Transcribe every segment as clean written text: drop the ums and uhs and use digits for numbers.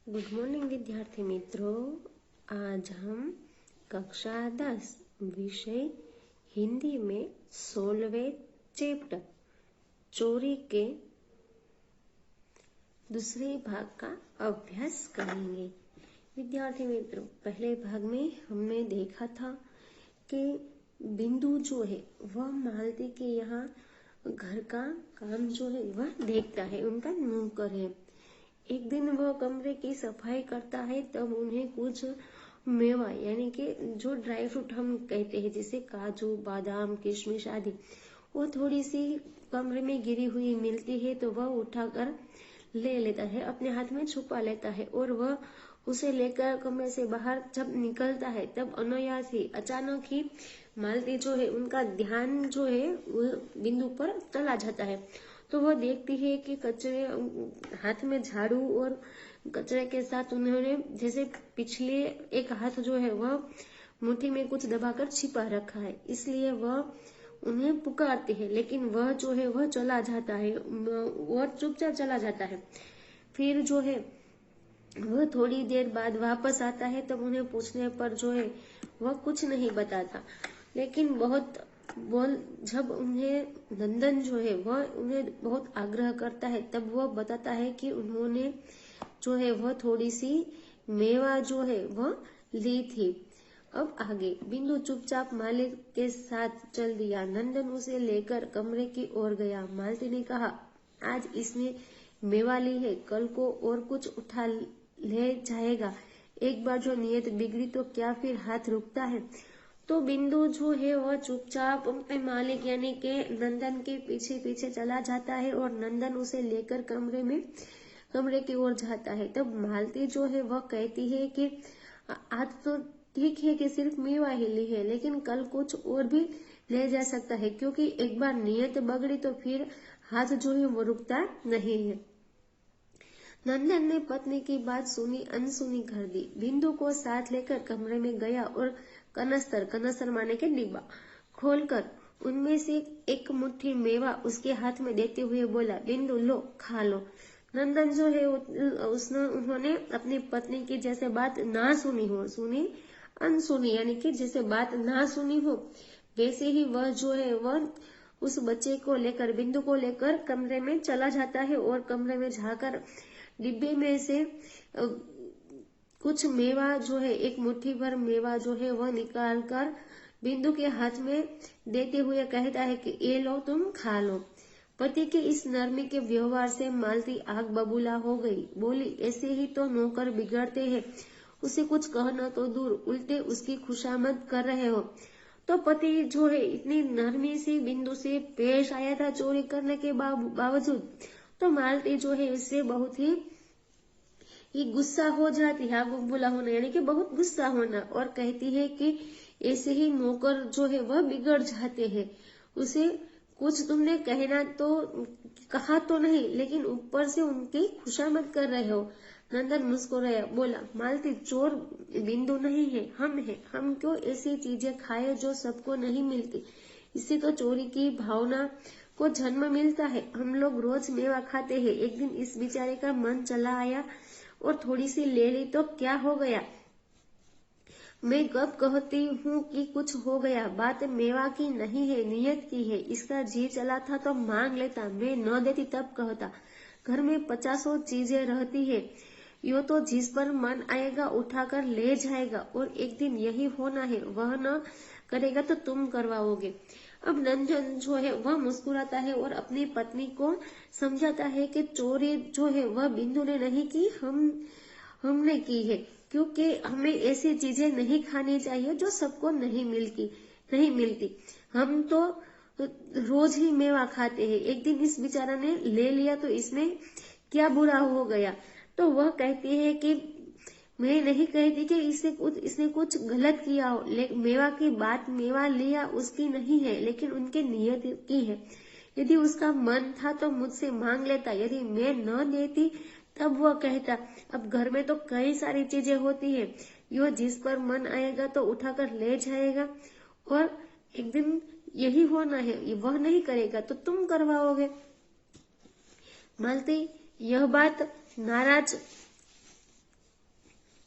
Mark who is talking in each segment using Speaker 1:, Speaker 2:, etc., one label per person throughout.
Speaker 1: Good morning विद्यार्थी मित्रों। आज हम कक्षा 10 विषय हिंदी में 16वें चैप्टर चोरी के दूसरे भाग का अभ्यास करेंगे। विद्यार्थी मित्रों, पहले भाग में हमने देखा था कि बिंदु जो है वह मालती के यहाँ घर का काम जो है वह देखता है, उनका नौकर है। एक दिन वह कमरे की सफाई करता है, तब उन्हें कुछ मेवा यानी कि जो ड्राई फ्रूट हम कहते हैं, जैसे काजू, बादाम, किशमिश आदि, वो थोड़ी सी कमरे में गिरी हुई मिलती है। तो वह उठाकर ले लेता है, अपने हाथ में छुपा लेता है और वह उसे लेकर कमरे से बाहर जब निकलता है, तब अनायास ही अचानक ही मालती जो है उनका ध्यान जो है वो बिंदु पर चला जाता है। तो वह देखती है कि कचरे हाथ में झाड़ू और कचरे के साथ उन्होंने जैसे पिछले एक हाथ जो है वह मुट्ठी में कुछ दबाकर छिपा रखा है, इसलिए वह उन्हें पुकारती है, लेकिन वह जो है वह चला जाता है, वह चुपचाप चला जाता है। फिर जो है वह थोड़ी देर बाद वापस आता है, तब उन्हें पूछने पर जो है वह कुछ नहीं बताता, लेकिन जब उन्हें नंदन जो है वह उन्हें बहुत आग्रह करता है, तब वह बताता है कि उन्होंने जो है वह थोड़ी सी मेवा जो है वह ली थी। अब आगे बिंदु चुपचाप मालिक के साथ चल दिया। नंदन उसे लेकर कमरे की ओर गया। मालती ने कहा, आज इसने मेवा ली है, कल को और कुछ उठा ले जाएगा। एक बार जो नियत बिगड़ी तो क्या फिर हाथ रुकता है। तो बिंदु जो है वह चुपचाप अपने मालिक यानी के नंदन के पीछे पीछे चला जाता है और नंदन उसे लेकर कमरे की ओर जाता है। तब मालती जो है वह कहती है कि आज तो ठीक है कि सिर्फ मेवा ही ली है, लेकिन कल कुछ और भी ले जा सकता है, क्योंकि एक बार नियत बगड़ी तो फिर हाथ जो है वो रुकता नहीं है। नंदन ने पत्नी की बात सुनी अनसुनी कर दी। बिंदु को साथ लेकर कमरे में गया और कनस्तर माने के डिब्बा खोलकर उनमें से एक मुट्ठी मेवा उसके हाथ में देते हुए बोला, बिंदु लो, खा लो। नंदन जो है उन्होंने अपनी पत्नी की जैसे बात ना सुनी अनसुनी, यानी कि जैसे बात ना सुनी हो, वैसे ही वह जो है वह उस बच्चे को लेकर बिंदु को लेकर कमरे में चला जाता है और कमरे में जाकर डिब्बे में से कुछ मेवा जो है, एक मुट्ठी भर मेवा जो है वह निकाल कर बिंदु के हाथ में देते हुए कहता है कि ये लो, तुम खा लो। पति के इस नरमी के व्यवहार से मालती आग बबूला हो गई। बोली, ऐसे ही तो नौकर बिगड़ते हैं, उसे कुछ कहना तो दूर, उल्टे उसकी खुशामद कर रहे हो। तो पति जो है इतनी नरमी से बिंदु से पेश आया था चोरी करने के बावजूद, तो मालती जो है इससे बहुत ही गुस्सा हो जाती है। आग बबूला होना यानी कि बहुत गुस्सा होना, और कहती है कि ऐसे ही नौकर जो है वह बिगड़ जाते हैं। उसे कुछ तुमने कहा तो नहीं, लेकिन ऊपर से उनकी खुशामद कर रहे हो। नंदन मुस्कुराया, बोला, मालती, चोर बिंदु नहीं है, हम हैं। हम क्यों ऐसी चीजें खाए जो सबको नहीं मिलती। इससे तो चोरी की भावना को जन्म मिलता है। हम लोग रोज मेवा खाते हैं, एक दिन इस बेचारे का मन चला आया और थोड़ी सी ले ली तो क्या हो गया। मैं कब कहती हूँ कि कुछ हो गया। बात मेवा की नहीं है, नियत की है। इसका जी चला था तो मांग लेता, मैं न देती तब कहता। घर में 50 चीजें रहती है, यो तो जिस पर मन आएगा उठाकर ले जाएगा, और एक दिन यही होना है, वह न करेगा तो तुम करवाओगे। अब नंदन जो है वह मुस्कुराता है और अपनी पत्नी को समझाता है कि चोरी जो है वह बिंदु ने नहीं की, हमने की है, क्योंकि हमें ऐसी चीजें नहीं खानी चाहिए जो सबको नहीं मिलती। हम तो रोज ही मेवा खाते हैं, एक दिन इस बेचारा ने ले लिया तो इसमें क्या बुरा हो गया। तो वह कहती है कि मैं नहीं कहती कि इसने कुछ गलत किया हो, मेवा की बात मेवा लिया उसकी नहीं है, लेकिन उनके नियत की है। यदि उसका मन था तो मुझसे मांग लेता, यदि मैं न देती तब वह कहता। अब घर में तो कई सारी चीजें होती है, यो जिस पर मन आएगा तो उठाकर ले जाएगा, और एक दिन यही होना है, वह नहीं करेगा तो तुम करवाओगे। मालती यह बात नाराज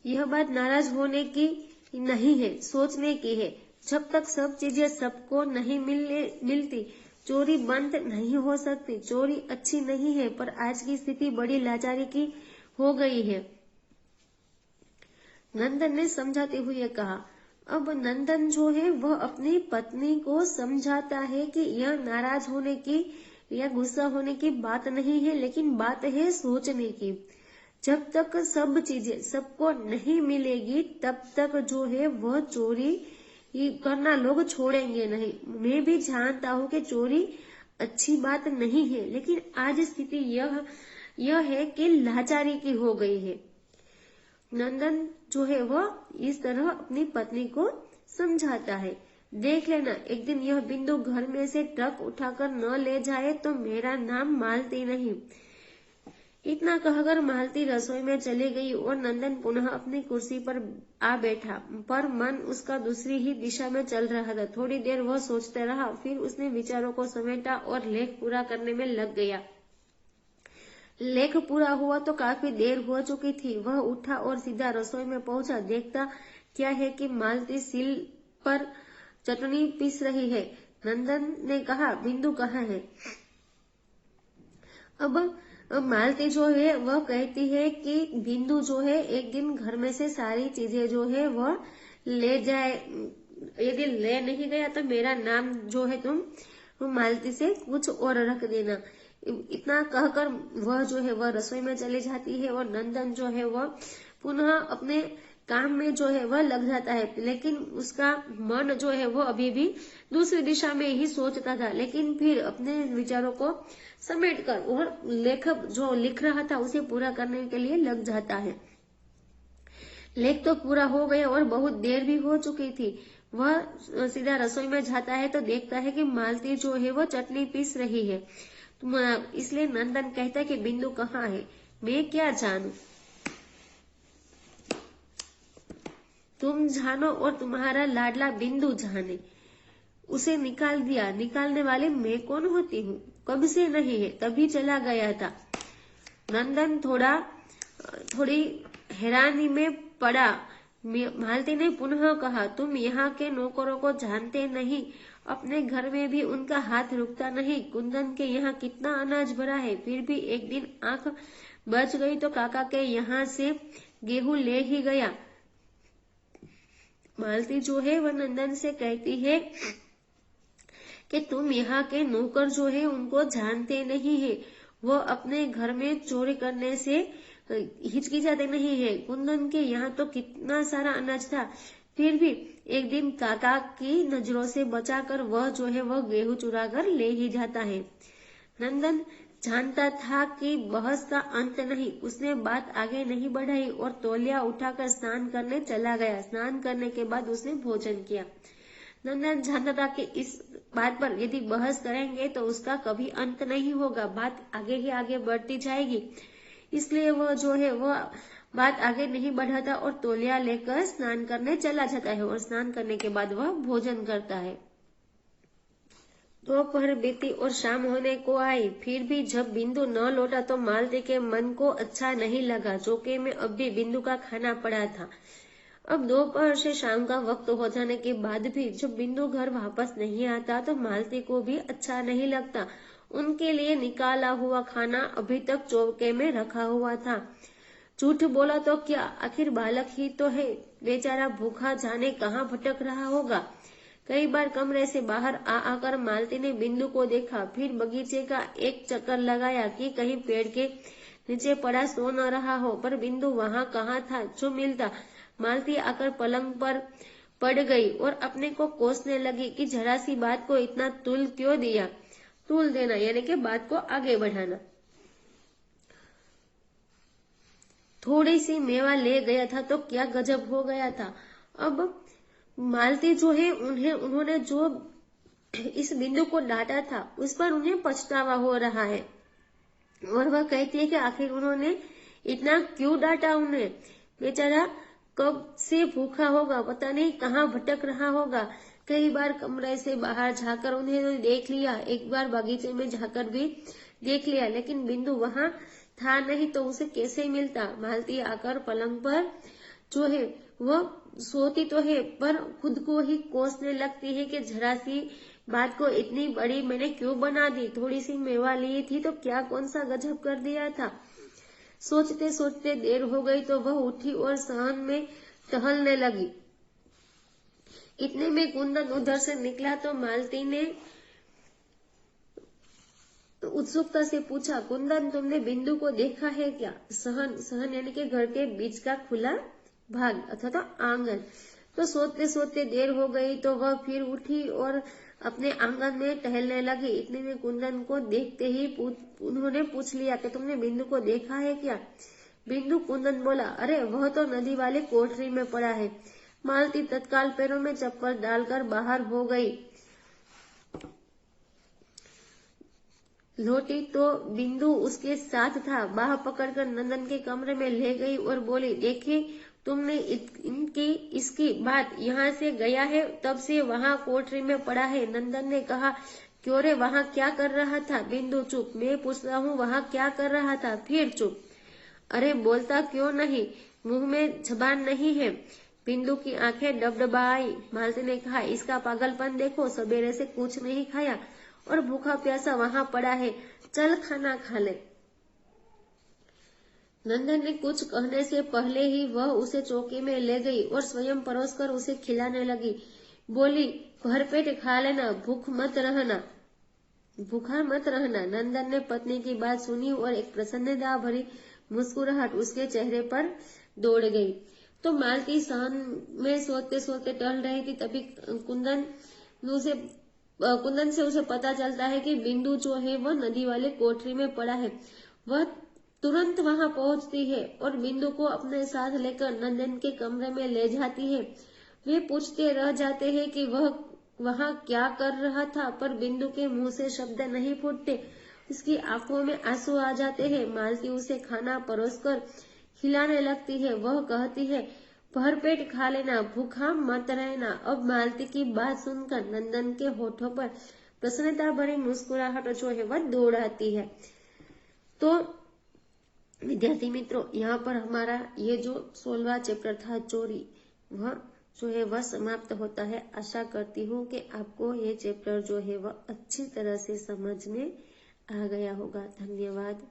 Speaker 1: यह बात नाराज होने की नहीं है, सोचने की है। जब तक सब चीजें सबको नहीं मिलती, चोरी बंद नहीं हो सकती। चोरी अच्छी नहीं है, पर आज की स्थिति बड़ी लाचारी की हो गई है। नंदन ने समझाते हुए कहा। अब नंदन जो है वह अपनी पत्नी को समझाता है कि यह नाराज होने की या गुस्सा होने की बात नहीं है, लेकिन बात है सोचने की। जब तक सब चीजें सबको नहीं मिलेगी, तब तक जो है वह चोरी करना लोग छोड़ेंगे नहीं। मैं भी जानता हूँ कि चोरी अच्छी बात नहीं है, लेकिन आज स्थिति यह है कि लाचारी की हो गई है। नंदन जो है वह इस तरह अपनी पत्नी को समझाता है। देख लेना, एक दिन यह बिंदु घर में से ट्रक उठाकर न ले जाए तो मेरा नाम मालती नहीं। इतना कहकर मालती रसोई में चली गई और नंदन पुनः अपनी कुर्सी पर आ बैठा, पर मन उसका दूसरी ही दिशा में चल रहा था। थोड़ी देर वह सोचता रहा, फिर उसने विचारों को समेटा और लेख पूरा करने में लग गया। लेख पूरा हुआ तो काफी देर हो चुकी थी। वह उठा और सीधा रसोई में पहुंचा। देखता क्या है कि मालती सिल पर चटनी पीस रही है। नंदन ने कहा, बिंदु कहाँ है? अब मालती जो है वह कहती है कि बिंदु जो है एक दिन घर में से सारी चीजें जो है वह ले जाए। यदि ले नहीं गया तो मेरा नाम जो है तुम मालती से कुछ और रख देना। इतना कहकर वह जो है वह रसोई में चली जाती है और नंदन जो है वह पुनः अपने काम में जो है वह लग जाता है। लेकिन उसका मन जो है वो अभी भी दूसरी दिशा में ही सोचता था, लेकिन फिर अपने विचारों को समेटकर और लेखक जो लिख रहा था उसे पूरा करने के लिए लग जाता है। लेख तो पूरा हो गया और बहुत देर भी हो चुकी थी। वह सीधा रसोई में जाता है तो देखता है कि मालती जो है वो चटनी पीस रही है। इसलिए नंदन कहता है कि बिंदु कहाँ है? मैं क्या जानू, तुम जानो और तुम्हारा लाडला बिंदु जाने। उसे निकाल दिया, निकालने वाली मैं कौन होती हूँ? कब से नहीं है, तभी चला गया था। नंदन थोड़ी हैरानी में पड़ा। मालती ने पुनः कहा, तुम यहाँ के नौकरों को जानते नहीं, अपने घर में भी उनका हाथ रुकता नहीं। कुंदन के यहाँ कितना अनाज भरा है, फिर भी एक दिन आंख बच गई तो काका के यहाँ से गेहूं ले ही गया। मालती जो है वह नंदन से कहती है कि तुम यहाँ के नौकर जो है उनको जानते नहीं है। वो अपने घर में चोरी करने से हिचकिचाते नहीं है। कुंदन के यहाँ तो कितना सारा अनाज था, फिर भी एक दिन काका की नजरों से बचाकर वह जो है वह गेहूं चुरा कर ले ही जाता है। नंदन जानता था कि बहस का अंत नहीं। उसने बात आगे नहीं बढ़ाई और तौलिया उठाकर स्नान करने चला गया। स्नान करने के बाद उसने भोजन किया। नंदन जानता था कि इस बात पर यदि बहस करेंगे तो उसका कभी अंत नहीं होगा, बात आगे ही आगे बढ़ती जाएगी। इसलिए वह जो है वह बात आगे नहीं बढ़ाता और तौलिया लेकर स्नान करने चला जाता है और स्नान करने के बाद वह भोजन करता है। दोपहर बीती और शाम होने को आई, फिर भी जब बिंदु न लौटा तो मालती के मन को अच्छा नहीं लगा। चौके में अब भी बिंदु का खाना पड़ा था। अब दोपहर से शाम का वक्त हो जाने के बाद भी जब बिंदु घर वापस नहीं आता तो मालती को भी अच्छा नहीं लगता। उनके लिए निकाला हुआ खाना अभी तक चौके में रखा हुआ था। झूठ बोला तो क्या, आखिर बालक ही तो है, बेचारा भूखा जाने कहाँ भटक रहा होगा। कई बार कमरे से बाहर आकर मालती ने बिंदु को देखा, फिर बगीचे का एक चक्कर लगाया कि कहीं पेड़ के नीचे पड़ा सो न रहा हो, पर बिंदु वहाँ कहाँ था जो मिलता। मालती आकर पलंग पर पड़ गई और अपने को कोसने लगी कि जरा सी बात को इतना तुल क्यों दिया। तुल देना यानी कि बात को आगे बढ़ाना। थोड़ी सी मेवा ले गया था तो क्या गजब हो गया था। अब मालती जो है उन्होंने जो इस बिंदु को डांटा था उस पर उन्हें पछतावा हो रहा है और वह कहती है कि आखिर उन्होंने इतना क्यों डांटा उन्हें। बेचारा कब से भूखा होगा, पता नहीं कहाँ भटक रहा होगा। कई बार कमरे से बाहर जाकर उन्हें देख लिया, एक बार बगीचे में जाकर भी देख लिया, लेकिन बिंदु वहाँ था नहीं तो उसे कैसे मिलता। मालती आकर पलंग पर जो है वह सोती तो है पर खुद को ही कोसने लगती है कि जरा सी बात को इतनी बड़ी मैंने क्यों बना दी, थोड़ी सी मेवा ली थी तो क्या कौन सा गजब कर दिया था। सोचते सोचते देर हो गई तो वह उठी और सहन में टहलने लगी। इतने में कुंदन उधर से निकला तो मालती ने उत्सुकता से पूछा, कुंदन तुमने बिंदु को देखा है क्या? सहन सहन यानी कि घर के बीच का खुला भाग अथवा तो आंगन। तो सोते सोते देर हो गई तो वह फिर उठी और अपने आंगन में टहलने लगी। इतने में कुंदन को देखते ही उन्होंने पूछ लिया कि तुमने बिंदु को देखा है क्या? बिंदु कुंदन बोला, अरे वह तो नदी वाली कोठरी में पड़ा है। मालती तत्काल पैरों में चप्पल डालकर बाहर हो गई। लौटी तो बिंदु उसके साथ था। बाह पकड़कर नंदन के कमरे में ले गई और बोली, देखे तुमने इनकी इसकी बात, यहाँ से गया है तब से वहाँ कोठरी में पड़ा है। नंदन ने कहा, क्यों रे वहाँ क्या कर रहा था? बिंदु चुप, मैं पूछ रहा हूँ वहाँ क्या कर रहा था? फिर चुप। अरे बोलता क्यों नहीं, मुंह में जबान नहीं है। बिंदु की आंखें डबडबाई। मालती ने कहा, इसका पागलपन देखो, सवेरे से कुछ नहीं खाया और भूखा प्यासा वहां पड़ा है, चल खाना खा ले। नंदन ने कुछ कहने से पहले ही वह उसे चौकी में ले गई और स्वयं परोसकर उसे खिलाने लगी। बोली, भरपेट खा लेना, भूखा मत रहना। नंदन ने पत्नी की बात सुनी और एक प्रसन्नता भरी मुस्कुराहट उसके चेहरे पर दौड़ गई। तो मालती सहन में सोते सोते टहल रही थी। तभी कुंदन से उसे पता चलता है कि बिंदु जो है वह नदी वाले कोठरी में पड़ा है। वह तुरंत वहां पहुंचती है और बिंदु को अपने साथ लेकर नंदन के कमरे में ले जाती है। वे पूछते रह जाते हैं कि वह वहां क्या कर रहा था, पर बिंदु के मुंह से शब्द नहीं फूटते। उसकी आंखों में आंसू आ जाते हैं। मालती उसे खाना परोसकर खिलाने लगती है। वह कहती है, भरपेट खा लेना, भूखा मत रहना। अब मालती की बात सुनकर नंदन के होठों पर प्रसन्नता भरी मुस्कुराहट जो है वह दौड़ आती है। तो विद्यार्थी मित्रों, यहाँ पर हमारा ये जो 16वां चैप्टर था चोरी, वह जो है वह समाप्त होता है। आशा करती हूँ कि आपको ये चैप्टर जो है वह अच्छी तरह से समझ में आ गया होगा। धन्यवाद।